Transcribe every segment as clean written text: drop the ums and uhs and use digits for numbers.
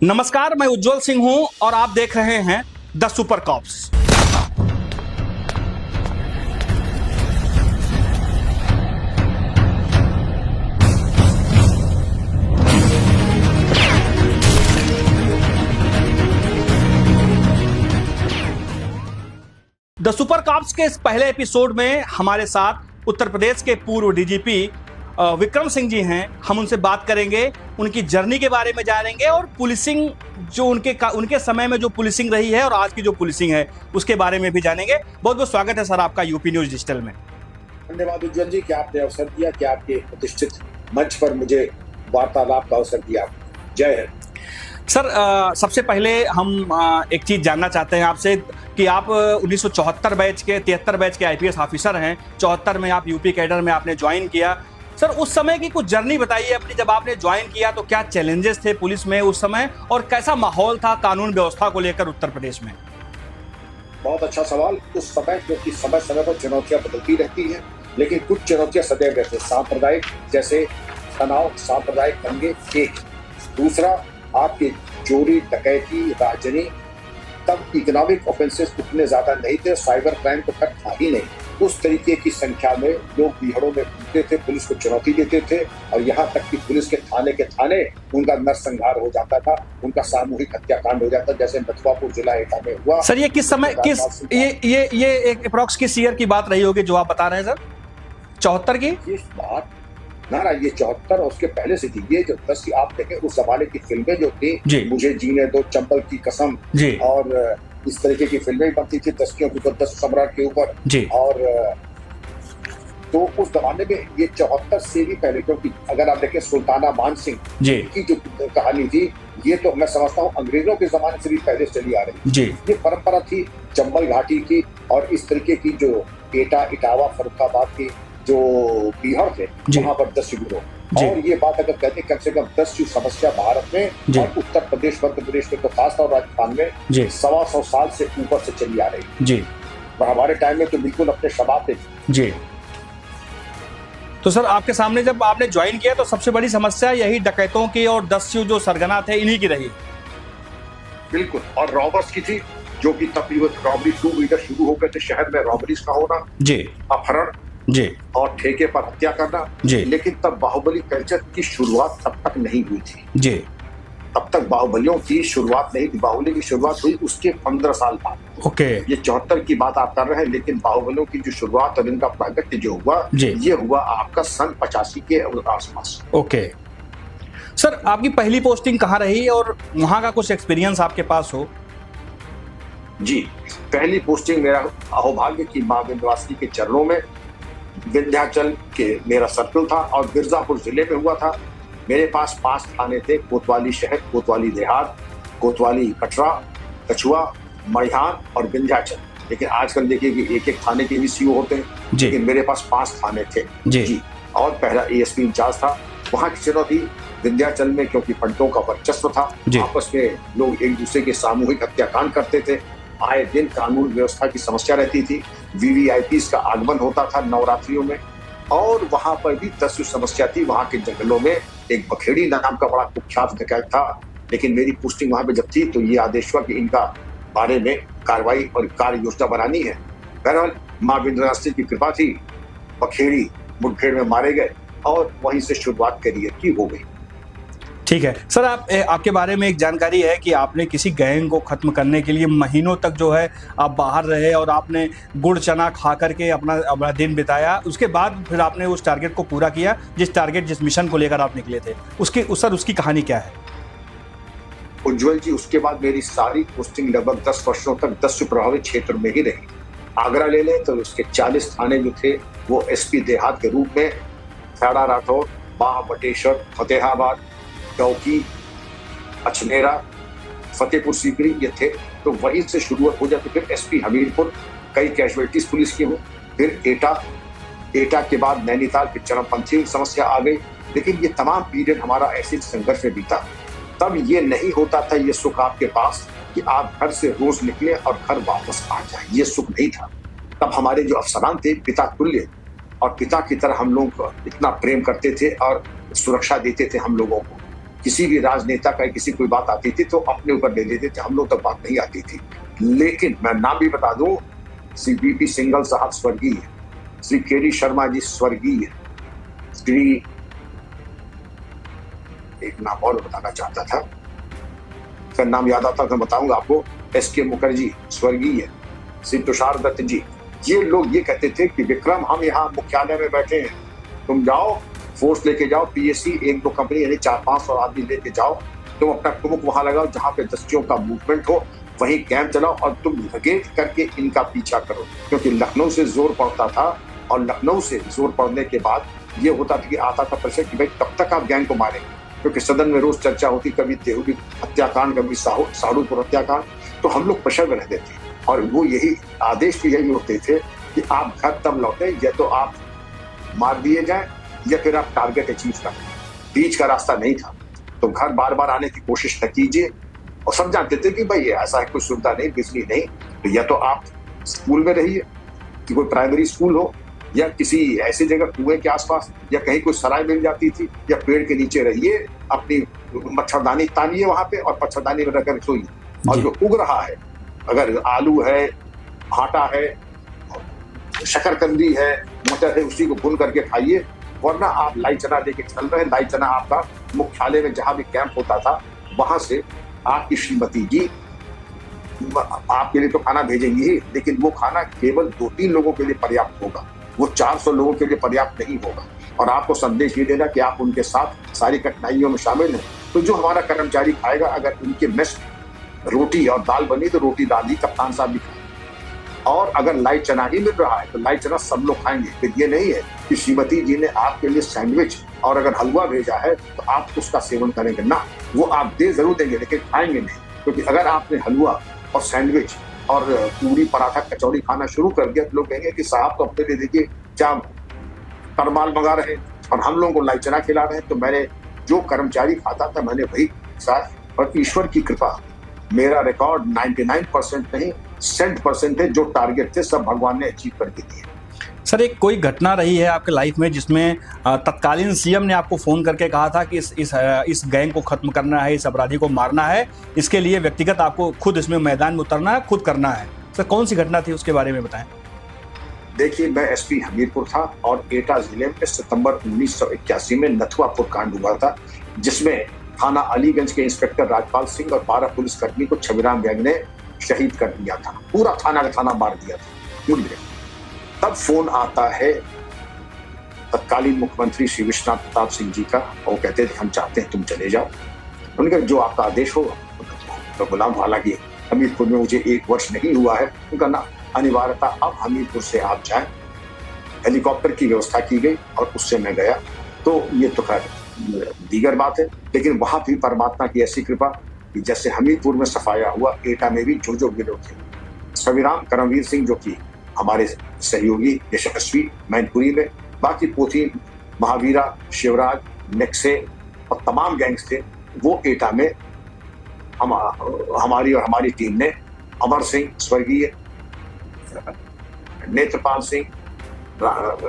नमस्कार, मैं उज्जवल सिंह हूं और आप देख रहे हैं the super cops. The super cops के इस पहले एपिसोड में हमारे साथ उत्तर प्रदेश के पूर्व डीजीपी विक्रम सिंह जी हैं। हम उनसे बात करेंगे, उनकी जर्नी के बारे में जानेंगे और पुलिसिंग जो उनके समय में जो पुलिसिंग रही है और आज की जो पुलिसिंग है उसके बारे में भी जानेंगे। बहुत बहुत स्वागत है सर आपका यूपी न्यूज डिजिटल में। धन्यवाद उज्जवल जी कि आपने अवसर दिया, कि आपके प्रतिष्ठित मंच पर मुझे वार्तालाप का अवसर दिया। जय हिंद। सर, सबसे पहले हम एक चीज़ जानना चाहते हैं आपसे कि आप 1974 बैच के 73 बैच के आईपीएस ऑफिसर हैं। 74 में आप यूपी कैडर में आपने ज्वाइन किया। सर, उस समय की कुछ जर्नी बताइए अपनी। जब आपने ज्वाइन किया तो क्या चैलेंजेस थे पुलिस में उस समय और कैसा माहौल था कानून व्यवस्था को लेकर उत्तर प्रदेश में? बहुत अच्छा सवाल। उस समय, क्योंकि समय समय पर चुनौतियां बदलती रहती हैं, लेकिन कुछ चुनौतियां सदैव रहती हैं। सांप्रदायिक जैसे तनाव, सांप्रदायिक दंगे एक। दूसरा, आपके चोरी, डकैती, राजनी। तब इकोनॉमिक ऑफेंसेस उतने ज्यादा नहीं थे, साइबर क्राइम तो खैर था ही नहीं। उस तरीके की संख्या में लोग बिहड़ों में घूमते थे, पुलिस को चुनौती देते थे और यहाँ तक कि पुलिस के थाने उनका नरसंहार हो जाता था, उनका सामूहिक हत्याकांड हो जाता, जैसे नथुआपुर जिला एटा में हुआ। सर, ये किस समय ये एक अप्रॉक्स किस ईयर की बात रही होगी जो आप बता रहे हैं सर? 74 की ये बात ना ये 74 और उसके पहले से थी। ये जो 10 की आप देखें, उस जमाने की फिल्में जो थी, मुझे जीने दो, चंबल की कसम और इस तरीके की फिल्में बनती थी, 10 के ऊपर, 10 सम्राट के ऊपर। और तो उस जमाने में ये 74 से भी पहले, क्योंकि अगर आप देखें सुल्ताना मान सिंह की जो कहानी थी, ये तो मैं समझता हूँ अंग्रेजों के जमाने से भी पहले चली आ रही। ये परंपरा थी चंबल घाटी की और इस तरीके की जो एटा, इटावा, फर्रुखाबाद की जो बिहार थे, वहां पर 10 गिरोह। और ये बात अगर कहते कम से कम 10 समस्या भारत में और उत्तर प्रदेश, मध्य प्रदेश में तो खासतौर राजस्थान में 125 साल से ऊपर से चली आ रही। और हमारे टाइम में तो बिल्कुल अपने शबाब थे। तो सर, आपके सामने जब आपने ज्वाइन किया तो सबसे बड़ी समस्या यही डकैतों की और 10 जो सरगना थे इन्हीं की रही? बिल्कुल। और रॉबर्स की थी, जो कि तकरीबन रॉबरी 2 मीटर शुरू हो गए थे शहर में, रॉबरीज का होना, अपहरण और ठेके पर हत्या करना। लेकिन तब बाहुबली कल्चर की शुरुआत तब तक नहीं हुई थी। तब तक बाहुबलियों की शुरुआत नहीं थी। बाहुबली की शुरुआत हुई उसके 15 साल बाद। ये 74 की बात आप कर रहे हैं, लेकिन बाहुबलियों की जो शुरुआत और इनका प्रागट्य जो हुआ, ये हुआ आपका सन 85 के आसपास। सर, आपकी पहली पोस्टिंग कहाँ रही और वहां का कुछ एक्सपीरियंस आपके पास हो? जी, पहली पोस्टिंग मेरा अहोभाग्य की मां विंध्यवासिनी के चरणों में, विंध्याचल के मेरा सर्कल था और मिर्जापुर जिले में हुआ था। मेरे पास 5 थाने थे: कोतवाली शहर, कोतवाली देहात, कोतवाली कटरा, कछुआ, मड़िहान और विंध्याचल। लेकिन आजकल देखिए कि एक थाने के भी सीओ होते हैं, लेकिन मेरे पास 5 थाने थे। और पहला एएसपी इंचार्ज था। वहां की चुनौती विंध्याचल में, क्योंकि पंडितों का वर्चस्व था, आपस में लोग एक दूसरे के सामूहिक हत्याकांड करते थे, आए दिन कानून व्यवस्था की समस्या रहती थी, वीवीआईपीस का आगमन होता था नवरात्रियों में, और वहां पर भी 10 समस्या थी। वहां के जंगलों में एक बखेड़ी नाम का बड़ा कुख्यात डकैत था। लेकिन मेरी पोस्टिंग वहां पे जब थी तो ये आदेश हुआ कि इनका बारे में कार्रवाई और कार्य योजना बनानी है। बहरहाल मां विंध्यवासिनी की कृपा थी, बखेड़ी मुठभेड़ में मारे गए और वहीं से शुरुआत करियर की हो गई। ठीक है सर, आपके बारे में एक जानकारी है कि आपने किसी गैंग को खत्म करने के लिए महीनों तक जो है आप बाहर रहे और आपने गुड़ चना खा करके अपना दिन बिताया। उसके बाद फिर आपने उस टारगेट को पूरा किया, जिस मिशन को लेकर आप निकले थे। उसकी कहानी क्या है? उज्जवल जी, उसके बाद मेरी सारी पोस्टिंग लगभग 10 वर्षों तक 10 प्रभावित क्षेत्र में ही रही। आगरा ले लें तो उसके 40 थाने जो थे वो एसपी देहात के रूप में खेड़ा, राठौर, बाह, बटेश्वर, फतेहाबाद, चौकी, अछनेरा, फतेहपुर सीकरी ये थे। तो वहीं से शुरुआत हो जाती। फिर एसपी हमीरपुर, कई कैजुअलिटीज पुलिस की हो। फिर एटा के बाद नैनीताल, फिर चरमपंथी समस्या आ गई। लेकिन ये तमाम पीरियड हमारा ऐसे संघर्ष में बीता। तब ये नहीं होता था ये सुख आपके पास कि आप घर से रोज निकले और घर वापस आ जाए, ये सुख नहीं था। तब हमारे जो अफसरान थे पिता तुल्य और पिता की तरह हम लोग को इतना प्रेम करते थे और सुरक्षा देते थे हम लोगों को। किसी भी राजनेता का किसी कोई बात आती थी तो अपने ऊपर ले लेते थे, हम लोग तक बात नहीं आती थी। लेकिन मैं नाम भी बता दूं, श्री बीपी सिंघल साहब स्वर्गीय, श्री केडी शर्मा जी स्वर्गीय, श्री एक नाम और बताना चाहता था, फिर नाम याद आता तो बताऊंगा आपको, एसके मुखर्जी स्वर्गीय, श्री तुषार दत्त जी, ये लोग ये कहते थे कि विक्रम हम यहाँ मुख्यालय में बैठे हैं, तुम जाओ फोर्स लेके जाओ, पीएससी 1-2 कंपनी यानी 400-500 आदमी लेके जाओ, तुम अपना कुमुक वहां लगाओ जहां पे दस्तियों का मूवमेंट हो, वहीं कैंप चलाओ और तुम लगेज करके इनका पीछा करो। क्योंकि लखनऊ से जोर पड़ता था और लखनऊ से जोर पड़ने के बाद ये होता था कि आता था प्रेशर कि भाई कब तक आप गैंग को मारेंगे, क्योंकि सदन में रोज चर्चा होती, कभी देहू हत्याकांड, कभी साड़ूपुर हत्याकांड, तो हम लोग प्रेशर में रहते थे और वो यही आदेश भी यही होते थे कि आप घर तब लौटे या तो आप मार दिए जाए या फिर आप टारगेट अचीव कर लें, बीच का रास्ता नहीं था। तो घर बार बार आने की कोशिश न कीजिए, और सब जानते थे कि भाई ऐसा है, कोई सुविधा नहीं, बिजली नहीं, तो या तो आप स्कूल में रहिए कि कोई प्राइमरी स्कूल हो या किसी ऐसी जगह कुएं के आसपास या कहीं कोई सराय मिल जाती थी, या पेड़ के नीचे रहिए, अपनी मच्छरदानी तानिए वहां पे और मच्छरदानी में रखकर सोइए। और जो उग रहा है, अगर आलू है, आटा है, शकरकंदी है, मटर है, उसी को भून करके खाइए, वरना आप लाई चना लेके चल रहे हैं। लाई चना आपका मुख्यालय में जहां भी कैंप होता था वहां से आपकी श्रीमती जी आपके लिए तो खाना भेजेंगी ही, लेकिन वो खाना केवल 2-3 लोगों के लिए पर्याप्त होगा, वो 400 लोगों के लिए पर्याप्त नहीं होगा। और आपको संदेश ये देना कि आप उनके साथ सारी कठिनाइयों में शामिल हैं। तो जो हमारा कर्मचारी खाएगा, अगर उनके मेस में रोटी और दाल बनी तो रोटी दाल ही कप्तान साहब भी खाएंगे, और अगर लाई चना ही मिल रहा है तो लाई चना सब लोग खाएंगे। फिर ये नहीं है कि श्रीमती जी ने आपके लिए सैंडविच और अगर हलवा भेजा है तो आप उसका सेवन करेंगे ना, वो आप दे जरूर देंगे लेकिन खाएंगे नहीं। क्योंकि अगर आपने हलवा और सैंडविच और पूरी पराठा कचौड़ी खाना शुरू कर दिया तो लोग कहेंगे कि साहब तो अपने लिए देखिए क्या परमाल मंगा रहे हैं और हम लोगों को लाई चना खिला रहे हैं। तो मैंने जो कर्मचारी खाता था मैंने वही साथ, और ईश्वर की कृपा मेरा रिकॉर्ड 99% नहीं 100% है, जो टारगेट थे सब भगवान ने अचीव करके दिए। सर, एक कोई घटना रही है आपके लाइफ में जिसमें तत्कालीन सीएम ने आपको फोन करके कहा था कि इस गैंग को खत्म करना है, इस अपराधी को मारना है, इसके लिए व्यक्तिगत आपको खुद इसमें मैदान में उतरना है, खुद करना है? सर, कौन सी घटना थी, उसके बारे में बताएं। देखिए, मैं एसपी हमीरपुर था और एटा जिले में सितंबर 1981 में नथुआपुर कांड हुआ था, जिसमें थाना अलीगंज के इंस्पेक्टर राजपाल सिंह और 12 पुलिसकर्मी को छविराम गैंग ने शहीद कर दिया था, पूरा थाना का थाना मार दिया था। तब फोन आता है तत्कालीन मुख्यमंत्री श्री विश्वनाथ प्रताप सिंह जी का, वो कहते थे हम चाहते हैं तुम चले जाओ। उन्होंने कहा जो आपका आदेश हो तो गुलाम, हालांकि हमीरपुर में मुझे 1 वर्ष नहीं हुआ है, उनका ना अनिवार्यता अब हमीरपुर से आप जाएं। हेलीकॉप्टर की व्यवस्था की गई और उससे मैं गया। तो ये तो खैर दीगर बात है, लेकिन वहां भी परमात्मा की ऐसी कृपा कि जैसे हमीरपुर में सफाया हुआ, एटा में भी जो गिरोह थे, छविराम करमवीर सिंह जो कि हमारे सहयोगी यशस्वी मैनपुरी में, बाकी पोथी, महावीरा, शिवराज, नेक्से और तमाम गैंग्स थे, वो एटा में हमारी और हमारी टीम ने अमर सिंह स्वर्गीय, नेत्रपाल सिंह,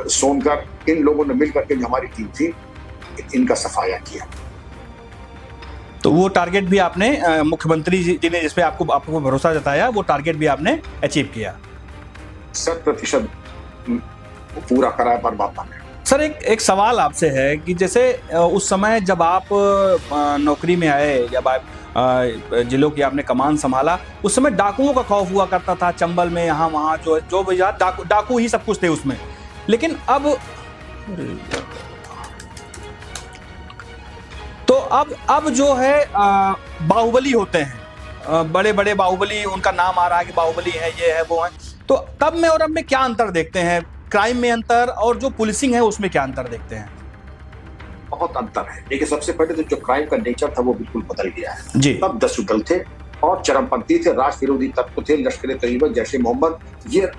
सोनकर, इन लोगों ने मिलकर के जो हमारी टीम थी इनका सफाया किया। तो वो टारगेट भी आपने मुख्यमंत्री जी ने जिस पे आपको भरोसा जताया, वो टारगेट भी आपने अचीव किया? 100% पूरा कराया परमात्मा ने। सर, एक सवाल आपसे है कि जैसे उस समय जब आप नौकरी में आए, जब आप जिलों की आपने कमान संभाला, उस समय डाकुओं का खौफ हुआ करता था चंबल में, यहाँ वहाँ जो भी डाकू ही सब कुछ थे उसमें। लेकिन अब जो है बाहुबली होते हैं, बड़े बड़े बाहुबली, उनका नाम आ रहा है कि बाहुबली है, ये है, वो है। तो तब में और अब में क्या अंतर देखते हैं? क्राइम में अंतर और जो पुलिसिंग है उसमें क्या अंतर देखते हैं? बहुत अंतर है। देखिए, सबसे पहले तो जो क्राइम का नेचर था वो बिल्कुल बदल गया है जी। तब 10 दल थे और चरमपंथी थे, राष्ट्र विरोधी तत्व थे, लश्कर तैयबा, जैश ए मोहम्मद, ये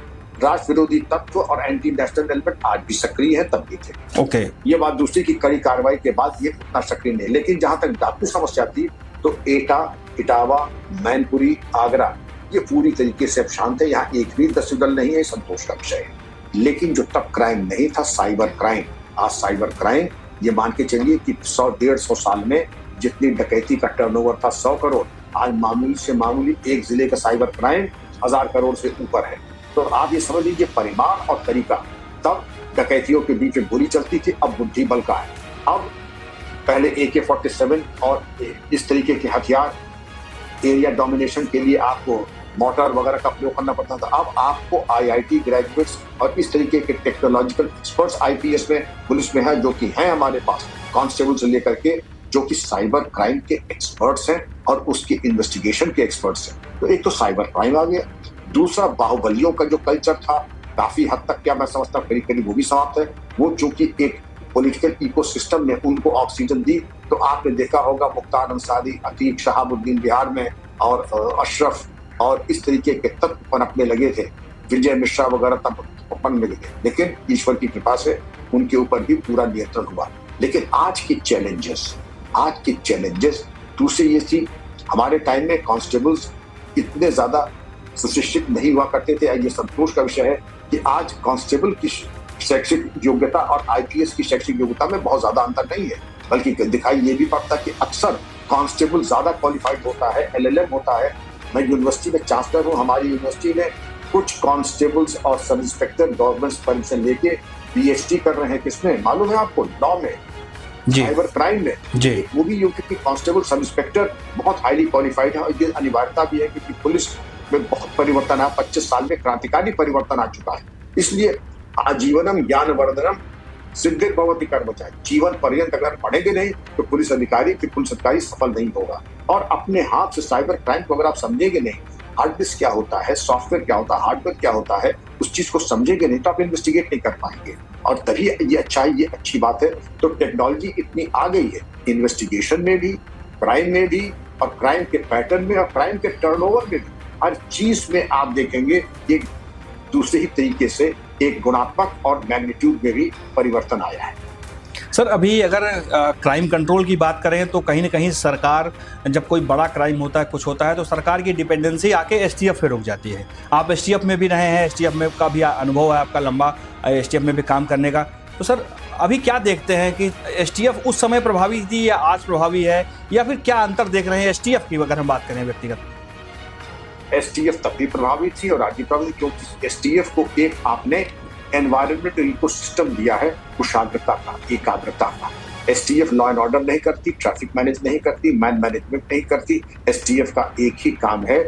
राष्ट्र विरोधी तत्व और एंटी नेशनल एलिमेंट आज भी सक्रिय है, तब भी थे। ओके। ये बात दूसरी की कड़ी कार्रवाई के बाद ये उतना सक्रिय नहीं। लेकिन जहां तक डाकू समस्या थी तो एटा, इटावा, मैनपुरी, आगरा, ये पूरी तरीके से अब शांत है। यहाँ एक भी दस्युदल नहीं है, संतोष का विषय है। लेकिन जो तब क्राइम नहीं था, साइबर क्राइम, आज साइबर क्राइम, ये मान के चलिए कि 100-150 साल में जितनी डकैती का टर्नओवर था 100 करोड़, आज मामूली से मामूली एक जिले का साइबर क्राइम 1000 करोड़ से ऊपर है। तो आप ये समझ लीजिए परिमाण और तरीका। तब डकैतियों के बीच में गोली चलती थी, अब बुद्धि बल का है। अब पहले AK-47 और इस तरीके के हथियार एरिया डोमिनेशन के लिए आपको मोटर वगैरह का प्रयोग करना पड़ता था। अब आपको IIT ग्रेजुएट्स और इस तरीके के टेक्नोलॉजिकल एक्सपर्ट्स IPS में, पुलिस में है, जो कि हैं हमारे पास, कांस्टेबल से लेकर के, जो कि साइबर क्राइम के एक्सपर्ट्स हैं और उसके इन्वेस्टिगेशन के एक्सपर्ट्स हैं। तो एक तो साइबर क्राइम आ गया, दूसरा बाहुबलियों का जो कल्चर था काफी हद तक, क्या मैं समझता हूँ करीब करीब वो भी समाप्त है। वो चूंकि एक पॉलिटिकल इकोसिस्टम ने उनको ऑक्सीजन दी, तो आपने देखा होगा मुख्तार अंसारी, अतीक, शहाबुद्दीन बिहार में, और अशरफ और इस तरीके के तत्व पनपने लगे थे, विजय मिश्रा वगैरह तब पनपने लगे, लेकिन ईश्वर की कृपा से उनके ऊपर भी पूरा नियंत्रण हुआ। लेकिन आज के चैलेंजेस दूसरी ये थी, हमारे टाइम में कांस्टेबल्स इतने ज्यादा सुशिक्षित नहीं हुआ करते थे। ये संतोष का विषय है कि आज कांस्टेबल की शैक्षिक योग्यता और IPS की शैक्षिक योग्यता में बहुत ज्यादा अंतर नहीं है, बल्कि दिखाई ये भी पड़ता है कि अक्सर कांस्टेबल ज्यादा क्वालिफाइड होता है, LLM होता है। मैं यूनिवर्सिटी में चांसलर हूँ, हमारी यूनिवर्सिटी में कुछ कांस्टेबल्स और सब इंस्पेक्टर गवर्नमेंट परमिशन लेके PhD कर रहे हैं। किसमें मालूम है आपको? लॉ में, साइबर क्राइम में जी। वो भी क्योंकि कांस्टेबल सब इंस्पेक्टर बहुत हाईली क्वालिफाइड है, और ये अनिवार्यता भी है क्योंकि पुलिस में बहुत परिवर्तन है। 25 साल में क्रांतिकारी परिवर्तन आ चुका है। इसलिए आजीवनम ज्ञानवर्धनम सिद्धिर्भवति कर्मचारी, जीवन पर्यंत अगर पढ़ेंगे नहीं तो पुलिस अधिकारी सफल नहीं होगा। और अपने हाथ से साइबर क्राइम को अगर आप समझेंगे नहीं, हार्ड डिस्क क्या होता है, सॉफ्टवेयर क्या होता है, हार्डवेयर क्या होता है, उस चीज को समझेंगे नहीं तो आप इन्वेस्टिगेट नहीं कर पाएंगे। और तभी ये अच्छी बात है। तो टेक्नोलॉजी इतनी आ गई है इन्वेस्टिगेशन में भी, क्राइम में भी, और क्राइम के पैटर्न में और क्राइम के टर्नओवर में भी, हर चीज में आप देखेंगे एक दूसरे ही तरीके से एक गुणात्मक और मैग्नीट्यूड में भी परिवर्तन आया है। सर, अभी अगर क्राइम कंट्रोल की बात करें तो कहीं ना कहीं सरकार, जब कोई बड़ा क्राइम होता है, कुछ होता है, तो सरकार की डिपेंडेंसी आके STF पे रुक जाती है। आप STF में भी रहे हैं, STF में का भी अनुभव है आपका लंबा, STF में भी काम करने का। तो सर, अभी क्या देखते हैं कि STF उस समय प्रभावी थी या आज प्रभावी है, या फिर क्या अंतर देख रहे हैं STF की अगर हम बात करें व्यक्तिगत? STF तब भी प्रभावी थी और आज भी प्रभावी, क्योंकि STF को एक आपने एनवायरमेंट इकोसिस्टम दिया है, कुशाग्रता का, एकाग्रता का। STF लॉ एंड ऑर्डर नहीं करती, ट्रैफिक मैनेज नहीं करती, मैन मैनेजमेंट नहीं करती। STF का एक ही काम है,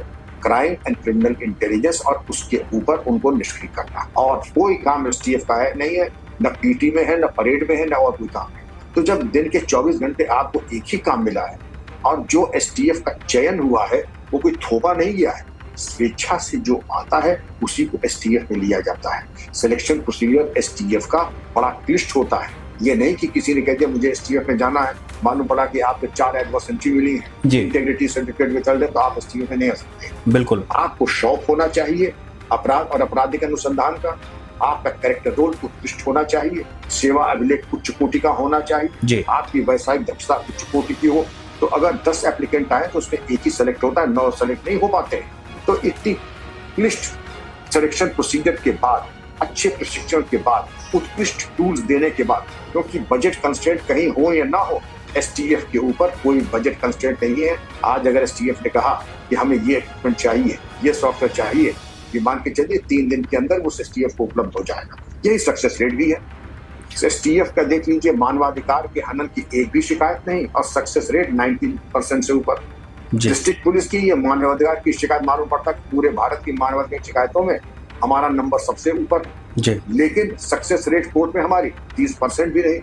क्राइम एंड क्रिमिनल इंटेलिजेंस, और उसके ऊपर उनको निष्क्रिय करना। और कोई काम STF का है नहीं है, न PT में है, न परेड में है, न और कोई काम है। तो जब दिन के 24 घंटे आपको एक ही काम मिला है, और जो STF का चयन हुआ है वो कोई थोपा नहीं गया है, स्वेच्छा से जो आता है उसी को STF में लिया जाता है। सिलेक्शन प्रोसीजर STF का बड़ा क्लिष्ट होता है। ये नहीं कि किसी ने कह दिया मुझे STF में जाना है, मालूम पड़ा कि आपको 4 एडवर्स एंट्री मिली है, इंटीग्रिटी सर्टिफिकेट विथहल्ड है, तो आप STF में नहीं आ सकते। बिल्कुल, आपको शौक होना चाहिए अपराध और आपराधिक अनुसंधान का, आपका कैरेक्टर रोल उत्कृष्ट होना चाहिए, सेवा अभिलेख उच्च कोटि का होना चाहिए, आपकी वैसायिक दक्षता उच्च कोटि की हो। तो अगर 10 एप्लीकेंट आए तो उसमें एक ही सेलेक्ट होता है, 9 सेलेक्ट नहीं हो पाते। तो इतनी क्लिष्ट सिलेक्शन प्रोसीजर के बाद, अच्छे प्रशिक्षण के बाद, उत्कृष्ट टूल्स देने के बाद, क्योंकि बजट कंस्ट्रेंट कहीं हो या ना हो, STF के ऊपर कोई बजट कंस्ट्रेंट नहीं है। आज अगर STF ने कहा कि हमें ये इक्विपमेंट चाहिए, ये सॉफ्टवेयर चाहिए, ये मान के चलिए 3 दिन के अंदर उस STF को उपलब्ध हो जाएगा। यही सक्सेस रेट भी है। STF का देख लीजिए, मानवाधिकार के हनन की एक भी शिकायत नहीं, और सक्सेस रेट 90% से ऊपर। डिस्ट्रिक्ट पुलिस की ये मानवाधिकार की शिकायत मालूम पड़ता है पूरे भारत की मानवाधिकार शिकायतों में हमारा नंबर सबसे ऊपर, लेकिन सक्सेस रेट कोर्ट में हमारी 30% भी नहीं।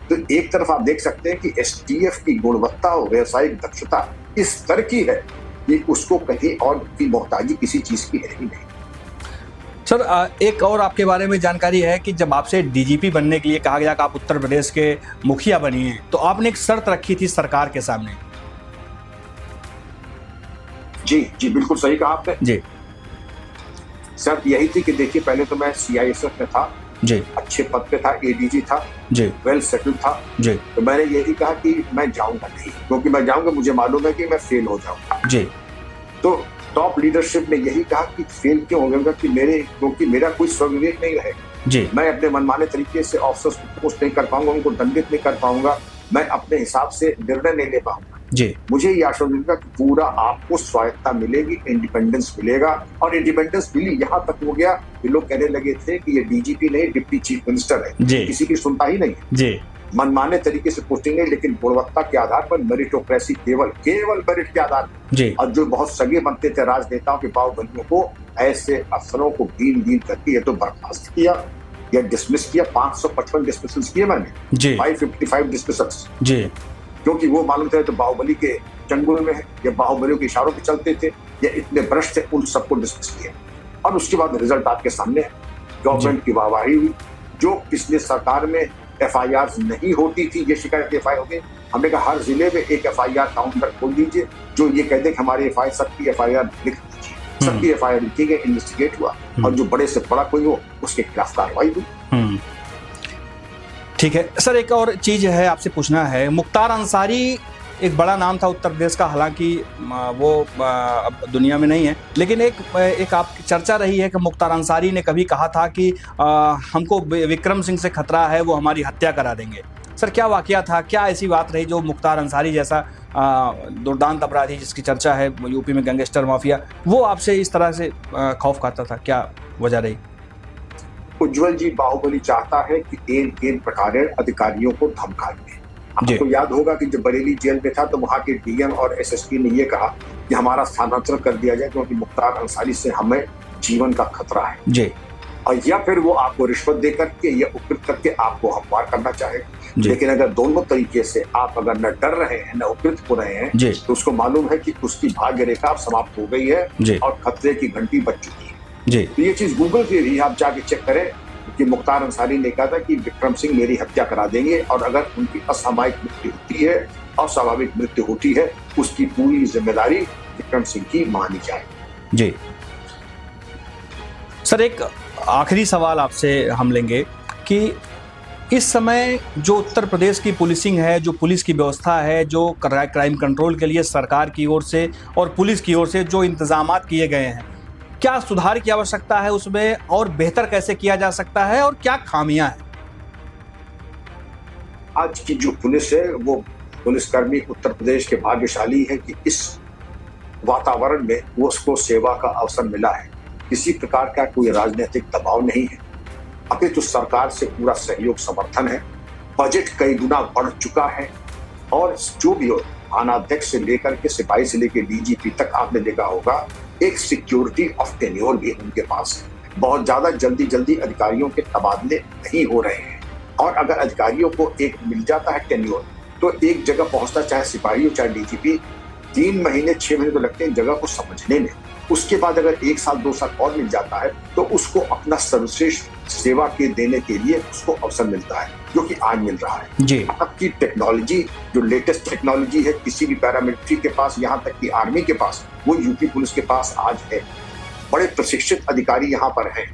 तो एक तरफ आप देख सकते हैं कि STF की गुणवत्ता और व्यावसायिक दक्षता इस स्तर की है कि उसको कहीं और की मोहताजी किसी चीज की है ही नहीं। सर, एक और आपके बारे में जानकारी है कि जब आपसे DGP बनने के लिए कहा गया कि आप उत्तर प्रदेश के मुखिया बनिए, तो आपने एक शर्त रखी थी सरकार के सामने। जी बिल्कुल सही कहा आपने। जी, शर्त यही थी कि देखिए, पहले तो मैं CISF में था, अच्छे पद पे था, ADG था, वेल सेटल्ड था। तो मैंने यही कहा कि मैं जाऊंगा नहीं, क्योंकि मैं जाऊंगा मुझे मालूम है कि मैं फेल हो जाऊंगा। तो टॉप लीडरशिप ने यही कहा कि फेल क्यों होगा, क्योंकि मेरा कोई स्वविवेक नहीं रहेगा। मैं अपने मनमाने तरीके से ऑफिसर्स को पोस्ट नहीं कर पाऊंगा, उनको दंडित नहीं कर पाऊंगा, मैं अपने हिसाब से निर्णय नहीं ले पाऊंगा। जी मुझे ये आश्वासन मिलेगा कि पूरा आपको स्वायत्ता मिलेगी, इंडिपेंडेंस मिलेगा। और इंडिपेंडेंस मिली यहाँ तक हो गया कि लोग कहने लगे थे कि ये डीजीपी नहीं, डिप्टी चीफ मिनिस्टर है, जी किसी की सुनता ही नहीं है। जी मनमाने तरीके से पोस्टिंग है, लेकिन गुणवत्ता के आधार पर, मेरिटोक्रेसी, केवल मेरिट के आधार पर। जी और जो बहुत सगे बनते थे राजनेताओं के बाहुबलियों को, ऐसे अफसरों को बीन करके ये तो बर्खास्त किया या डिसमिस किया। 555 डिसमिसल्स किए मैंने, जी 555 डिसमिसल्स, जी क्योंकि वो मालूम थे तो बाहुबली के चंगुल में है या बाहुबलियों के इशारों पे चलते थे या इतने भ्रष्ट थे, उन सबको डिसमिस किया। और उसके बाद रिजल्ट आपके सामने है, गवर्नमेंट की वाहवाही हुई। जो पिछले सरकार में FIR नहीं होती थी, ये शिकायत FIR हो गई। हमने कहा हर जिले में एक FIR काउंटर खोल दीजिए जो ये कह दे कि हमारी सबकी FIR लिख दीजिए। सबकी FIR लिखी गई, इन्वेस्टिगेट हुआ और जो बड़े से बड़ा कोई हो उसके खिलाफ कार्रवाई हुई। ठीक है सर, एक और चीज़ है आपसे पूछना है। मुख्तार अंसारी एक बड़ा नाम था उत्तर प्रदेश का, हालांकि वो अब दुनिया में नहीं है, लेकिन एक आपकी चर्चा रही है कि मुख्तार अंसारी ने कभी कहा था कि हमको विक्रम सिंह से खतरा है, वो हमारी हत्या करा देंगे। सर क्या वाकया था, क्या ऐसी बात रही जो मुख्तार अंसारी जैसा दुर्दांत अपराधी जिसकी चर्चा है यूपी में गैंगस्टर माफिया, वो आपसे इस तरह से खौफ खाता था, क्या वजह रही? उज्जवल जी, बाहुबली चाहता है कि एक प्रकार अधिकारियों को धमकाइए। आपको याद होगा कि जब बरेली जेल में था तो वहां के DM और SSP ने यह कहा कि हमारा स्थानांतरण कर दिया जाए क्योंकि मुख्तार अंसारी से हमें जीवन का खतरा है जी। और या फिर वो आपको रिश्वत दे करके या उपकृत करके आपको हमवार करना चाहे। लेकिन अगर दोनों तरीके से आप अगर न डर रहे हैं न उपकृत हो रहे हैं तो उसको मालूम है कि उसकी भाग्य रेखा अब समाप्त हो गई है और खतरे की घंटी बज चुकी है जी। तो ये चीज गूगल पे भी आप जाके चेक करें कि मुख्तार अंसारी ने कहा था कि विक्रम सिंह मेरी हत्या करा देंगे और अगर उनकी असामयिक मृत्यु होती है, अस्वाभाविक मृत्यु होती है, उसकी पूरी जिम्मेदारी विक्रम सिंह की मानी जाए जी। सर एक आखिरी सवाल आपसे हम लेंगे कि इस समय जो उत्तर प्रदेश की पुलिसिंग है, जो पुलिस की व्यवस्था है, जो क्राइम कंट्रोल के लिए सरकार की ओर से और पुलिस की ओर से जो इंतजामात किए गए हैं, क्या सुधार की आवश्यकता है उसमें और बेहतर कैसे किया जा सकता है और क्या खामियां हैं? आज की जो पुलिस है वो पुलिसकर्मी उत्तर प्रदेश के भाग्यशाली है कि इस वातावरण में वो उसको सेवा का अवसर मिला है। किसी प्रकार का कोई राजनीतिक दबाव नहीं है, अपितु तो सरकार से पूरा सहयोग समर्थन है। बजट कई गुना बढ़ चुका है और जो भी हो, थानाध्यक्ष से लेकर के सिपाही से लेकर DGP तक आपने देखा होगा एक सिक्योरिटी ऑफ टेन्योर भी उनके पास है। बहुत ज्यादा जल्दी अधिकारियों के तबादले नहीं हो रहे हैं और अगर अधिकारियों को एक मिल जाता है टेन्योर तो एक जगह पहुंचता, चाहे सिपाही हो चाहे DGP, 3 महीने 6 महीने तो लगते हैं जगह को समझने में। उसके बाद अगर 1 साल 2 साल और मिल जाता है तो उसको अपना सर्वश्रेष्ठ सेवा के देने के लिए उसको अवसर मिलता है, जो कि आज मिल रहा है जी। अब की टेक्नोलॉजी, जो लेटेस्ट टेक्नोलॉजी है किसी भी पैरामिलिट्री के पास, यहाँ तक कि आर्मी के पास, वो यूपी पुलिस के पास आज है। बड़े प्रशिक्षित अधिकारी यहाँ पर हैं।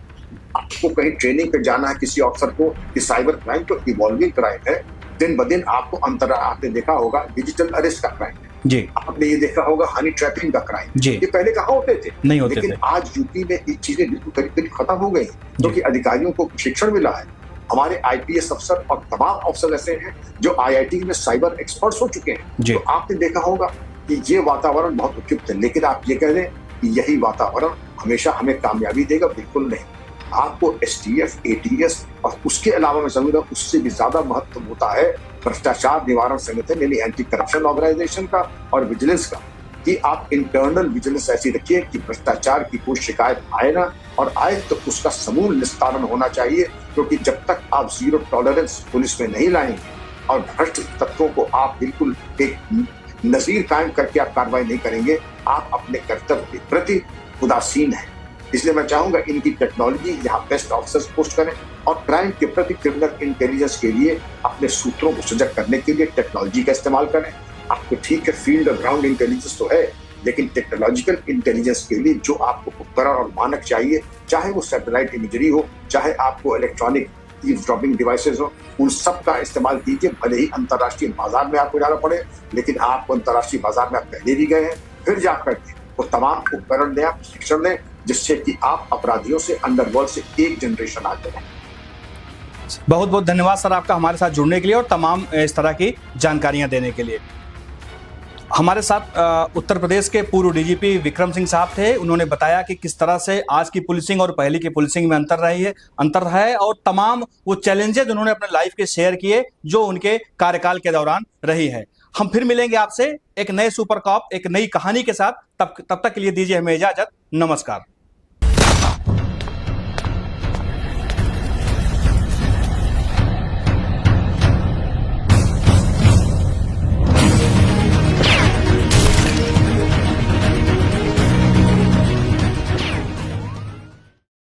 आपको कहीं ट्रेनिंग पे जाना है किसी ऑफिसर को कि साइबर क्राइम तो इवॉल्विंग क्राइम है, दिन ब दिन आपको अंतर आपने देखा होगा, डिजिटल अरेस्ट का क्राइम जी, आपने ये देखा होगा हनी ट्रैपिंग का क्राइम जी। ये पहले कहाँ होते थे? नहीं होते लेकिन आज यूपी में ये चीजें बिल्कुल करीब खत्म हो गई क्योंकि अधिकारियों को प्रशिक्षण मिला है। हमारे IPS अफसर और तमाम अफसर ऐसे हैं जो IIT में साइबर एक्सपर्ट्स हो चुके हैं। तो आपने देखा होगा कि ये वातावरण बहुत उपयुक्त है, लेकिन आप ये कह रहे हैं कि यही वातावरण हमेशा हमें कामयाबी देगा, बिल्कुल नहीं। आपको STF, ATS और उसके अलावा मैं समझूंगा उससे भी ज्यादा महत्व होता है भ्रष्टाचार निवारण संगठन यानी एंटी करप्शन ऑर्गेनाइजेशन का और विजिलेंस का, कि आप इंटरनल विजिलेंस ऐसी रखिए कि भ्रष्टाचार की कोई शिकायत आए ना, और आए तो उसका समूल निस्तारण होना चाहिए। क्योंकि जब तक आप जीरो टॉलरेंस पुलिस में नहीं लाएंगे और भ्रष्ट तत्वों को आप बिल्कुल एक नजीर कायम करके आप कार्रवाई नहीं करेंगे, आप अपने कर्तव्य के प्रति उदासीन हैं। इसलिए मैं चाहूंगा इनकी टेक्नोलॉजी यहाँ बेस्ट ऑफिसर्स पोस्ट करें और क्राइम के प्रति क्रिमिनल इंटेलिजेंस के लिए अपने सूत्रों को सजग करने के लिए टेक्नोलॉजी का इस्तेमाल करें। आपको ठीक है फील्ड और ग्राउंड इंटेलिजेंस तो है, लेकिन टेक्नोलॉजिकल इंटेलिजेंस के लिए जो आपको उपकरण और मानक चाहिए, चाहे वो सैटेलाइट इमेजरी हो, चाहे आपको इलेक्ट्रॉनिक ईवसड्रॉपिंग डिवाइसेस हो, उन सब का इस्तेमाल कीजिए। भले ही अंतर्राष्ट्रीय बाजार में आपको जाना पड़े, लेकिन आप अंतर्राष्ट्रीय बाजार में आप पहले भी गए हैं, फिर जाकर के वो तमाम उपकरण दें, आप प्रशिक्षण दें, जिससे कि आप अपराधियों से, अंडरवर्ल्ड से एक जनरेशन आगे रहें। बहुत बहुत धन्यवाद सर आपका हमारे साथ जुड़ने के लिए और तमाम इस तरह की जानकारियां देने के लिए। हमारे साथ उत्तर प्रदेश के पूर्व डीजीपी विक्रम सिंह साहब थे। उन्होंने बताया कि किस तरह से आज की पुलिसिंग और पहले की पुलिसिंग में अंतर है और तमाम वो चैलेंजेस उन्होंने अपने लाइफ के शेयर किए जो उनके कार्यकाल के दौरान रही है। हम फिर मिलेंगे आपसे एक नए सुपर कॉप, एक नई कहानी के साथ। तब तक के लिए दीजिए हमें इजाजत। नमस्कार।